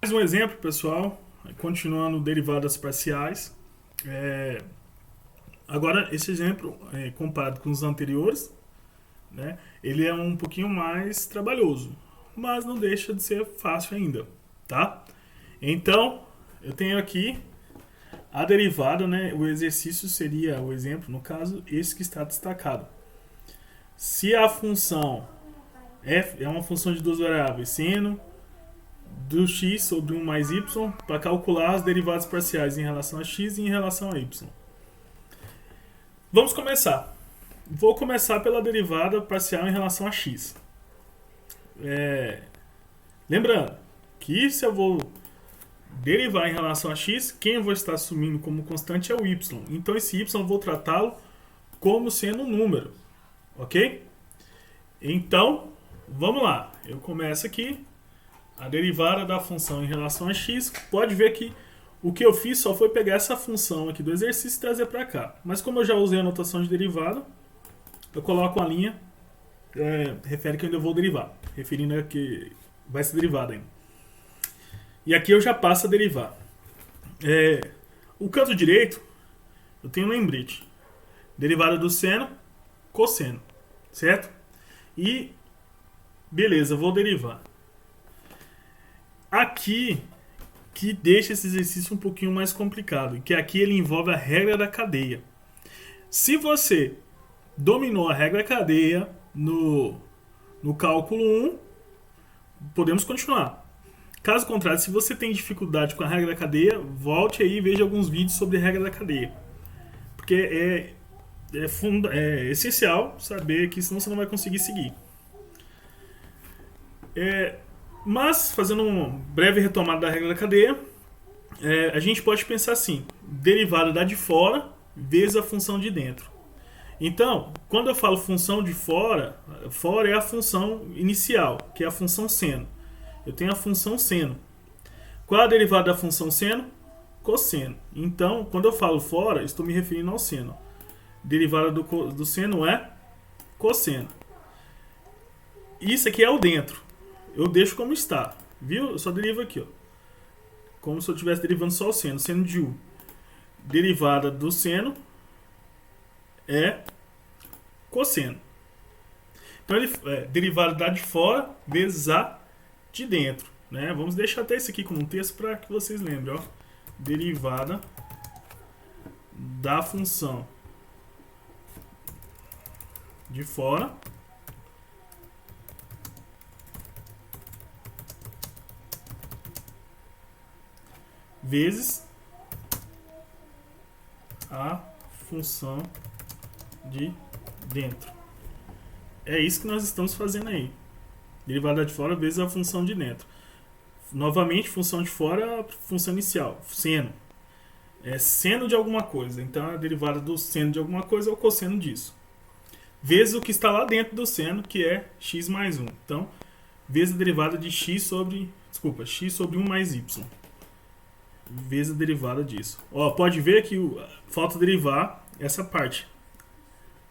Mais um exemplo, pessoal, continuando derivadas parciais. Agora, esse exemplo, comparado com os anteriores, né, ele é um pouquinho mais trabalhoso, mas não deixa de ser fácil ainda, tá? Então, eu tenho aqui a derivada, né, o exercício seria o exemplo, no caso, esse que está destacado. Se a função f é uma função de duas variáveis, seno do x sobre 1 mais y, para calcular as derivadas parciais em relação a x e em relação a y. Vamos começar. Vou começar pela derivada parcial em relação a x. Lembrando que se eu vou derivar em relação a x, quem eu vou estar assumindo como constante é o y. Então esse y eu vou tratá-lo como sendo um número. Ok? Então, vamos lá. Eu começo aqui. A derivada da função em relação a x. Pode ver que o que eu fiz só foi pegar essa função aqui do exercício e trazer para cá. Mas como eu já usei a notação de derivada, eu coloco a linha, refere que eu ainda vou derivar, referindo a que vai ser derivada ainda. E aqui eu já passo a derivar. O canto direito, eu tenho um lembrete. Derivada do seno, cosseno, certo? E, beleza, eu vou derivar. Aqui, que deixa esse exercício um pouquinho mais complicado, que aqui ele envolve a regra da cadeia. Se você dominou a regra da cadeia no cálculo 1, podemos continuar. Caso contrário, se você tem dificuldade com a regra da cadeia, volte aí e veja alguns vídeos sobre a regra da cadeia. Porque é essencial saber que senão você não vai conseguir seguir. Mas, fazendo uma breve retomada da regra da cadeia, a gente pode pensar assim: derivada da de fora vezes a função de dentro. Então, quando eu falo função de fora, fora é a função inicial, que é a função seno. Eu tenho a função seno. Qual é a derivada da função seno? Cosseno. Então, quando eu falo fora, estou me referindo ao seno. Derivada do seno é cosseno. Isso aqui é o dentro. Eu deixo como está, viu? Eu só derivo aqui, ó. Como se eu estivesse derivando só o seno. Seno de u. Derivada do seno é cosseno. Então, derivada da de fora vezes a de dentro, né? Vamos deixar até isso aqui como um texto para que vocês lembrem, ó. Derivada da função de fora vezes a função de dentro. É isso que nós estamos fazendo aí. Derivada de fora vezes a função de dentro. Novamente, função de fora é a função inicial, seno. É seno de alguma coisa. Então, a derivada do seno de alguma coisa é o cosseno disso. Vezes o que está lá dentro do seno, que é x mais 1. Então, vezes a derivada de x sobre 1 mais y. Vezes a derivada disso. Ó, pode ver que falta derivar essa parte,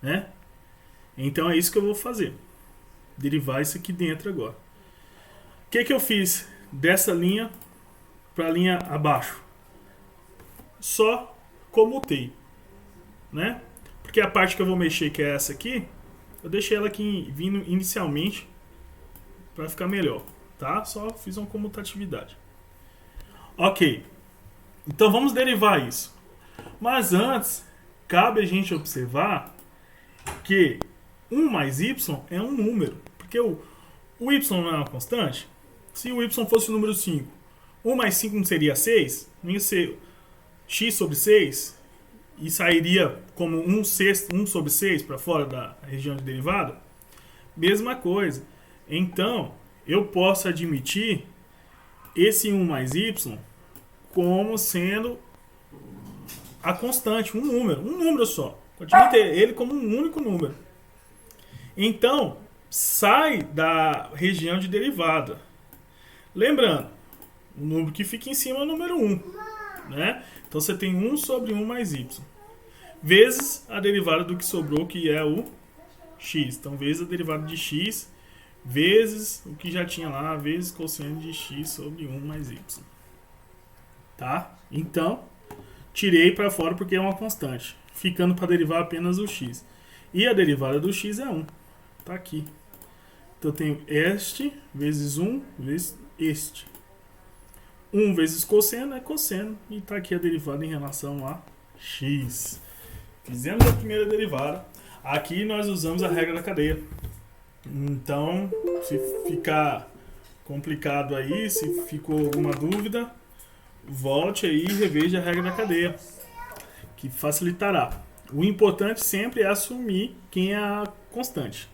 né? Então é isso que eu vou fazer. Derivar isso aqui dentro agora. O que eu fiz dessa linha para a linha abaixo? Só comutei, né? Porque a parte que eu vou mexer, que é essa aqui, eu deixei ela aqui vindo inicialmente para ficar melhor, tá? Só fiz uma comutatividade. Ok. Então vamos derivar isso. Mas antes, cabe a gente observar que 1 mais y é um número. Porque o y não é uma constante. Se o y fosse o número 5, 1 mais 5 não seria 6? Não ia ser x sobre 6? E sairia como 1 sobre 6 para fora da região de derivada? Mesma coisa. Então, eu posso admitir esse 1 mais y como sendo a constante, um número só. Admite ele como um único número. Então, sai da região de derivada. Lembrando, o número que fica em cima é o número 1. Né? Então você tem 1 sobre 1 mais y. Vezes a derivada do que sobrou, que é o x. Então, vezes a derivada de x vezes o que já tinha lá, vezes quociente de x sobre 1 mais y. Tá? Então, tirei para fora porque é uma constante, ficando para derivar apenas o x. E a derivada do x é 1. Tá aqui. Então eu tenho este vezes 1 vezes este. 1 vezes cosseno é cosseno. E está aqui a derivada em relação a x. Fizemos a primeira derivada. Aqui nós usamos a regra da cadeia. Então, se ficar complicado aí, se ficou alguma dúvida, volte aí e reveja a regra da cadeia, que facilitará. O importante sempre é assumir quem é a constante.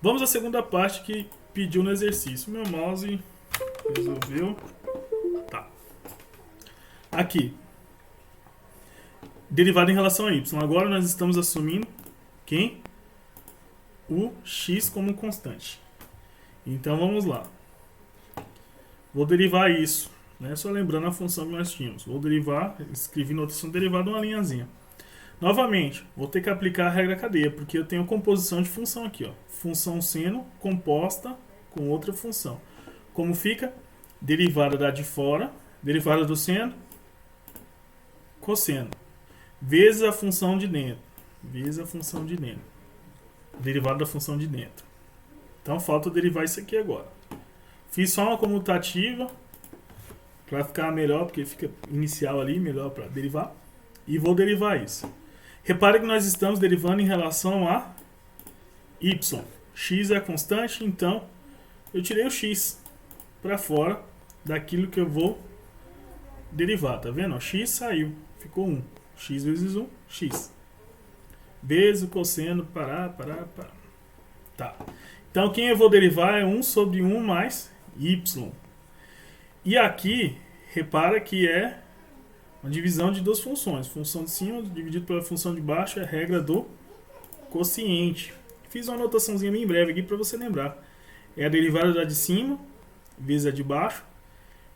Vamos à segunda parte que pediu no exercício. Meu mouse resolveu. Tá. Aqui. Derivada em relação a y. Agora nós estamos assumindo quem? O x como constante. Então vamos lá. Vou derivar isso, né? Só lembrando a função que nós tínhamos. Vou derivar, escrevi notação derivada uma linhazinha. Novamente, vou ter que aplicar a regra cadeia, porque eu tenho composição de função aqui, ó. Função seno composta com outra função. Como fica? Derivada da de fora, derivada do seno, cosseno, vezes a função de dentro, vezes a função de dentro, derivada da função de dentro. Então falta derivar isso aqui agora. Fiz só uma comutativa para ficar melhor, porque fica inicial ali, melhor para derivar. E vou derivar isso. Repare que nós estamos derivando em relação a y. X é a constante, então eu tirei o x para fora daquilo que eu vou derivar. Tá vendo? X saiu, ficou 1. X vezes 1, x. Vezes o cosseno, parar. Tá. Então quem eu vou derivar é 1 sobre 1 mais y. E aqui, repara que é uma divisão de duas funções. Função de cima dividido pela função de baixo é a regra do quociente. Fiz uma anotaçãozinha bem breve aqui para você lembrar. É a derivada da de cima vezes a de baixo,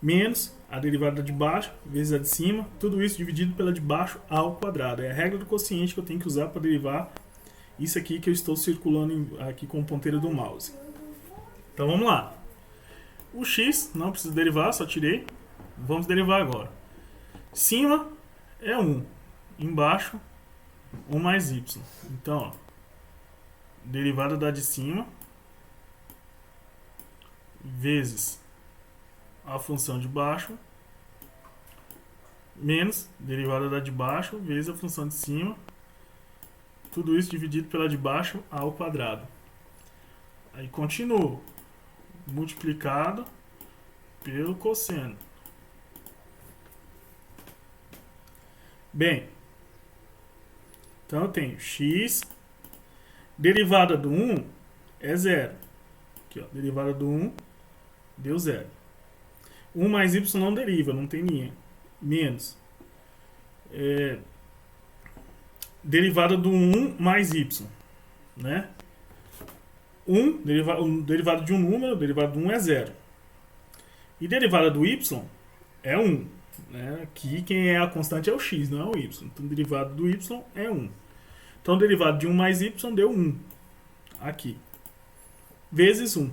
menos a derivada de baixo vezes a de cima. Tudo isso dividido pela de baixo ao quadrado. É a regra do quociente que eu tenho que usar para derivar isso aqui que eu estou circulando aqui com o ponteiro do mouse. Então vamos lá. O x não precisa derivar, só tirei. Vamos derivar agora. Cima é 1, embaixo 1 mais y. Então, ó, derivada da de cima vezes a função de baixo menos derivada da de baixo vezes a função de cima. Tudo isso dividido pela de baixo ao quadrado. Aí continuo. Multiplicado pelo cosseno. Bem, então eu tenho x, derivada do 1 é 0. Aqui, ó, derivada do 1 deu 0. 1 mais y não deriva, não tem linha. Menos. Derivada do 1 mais y, né? Derivada de um número, derivada de 1 é 0. E derivada do y é 1. Né? Aqui quem é a constante é o x, não é o y. Então derivada do y é 1. Então derivada de 1 mais y deu 1. Aqui. Vezes 1.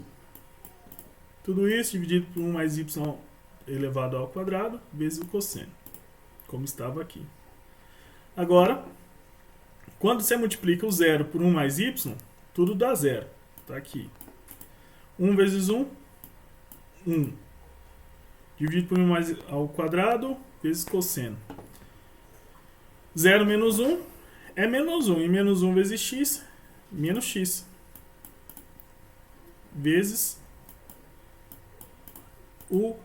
Tudo isso dividido por 1 mais y elevado ao quadrado, vezes o cosseno. Como estava aqui. Agora, quando você multiplica o 0 por 1 mais y, tudo dá 0. Está aqui. 1 vezes 1, 1. Dividido por 1 mais ao quadrado, vezes cosseno. 0 menos 1 é menos 1. E menos 1 vezes x, menos x. Vezes o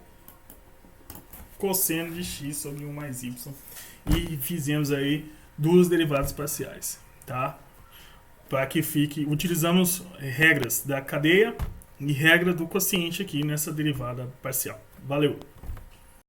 cosseno de x sobre 1 mais y. E fizemos aí duas derivadas parciais. Tá? Para que fique, utilizamos regras da cadeia e regra do quociente aqui nessa derivada parcial. Valeu!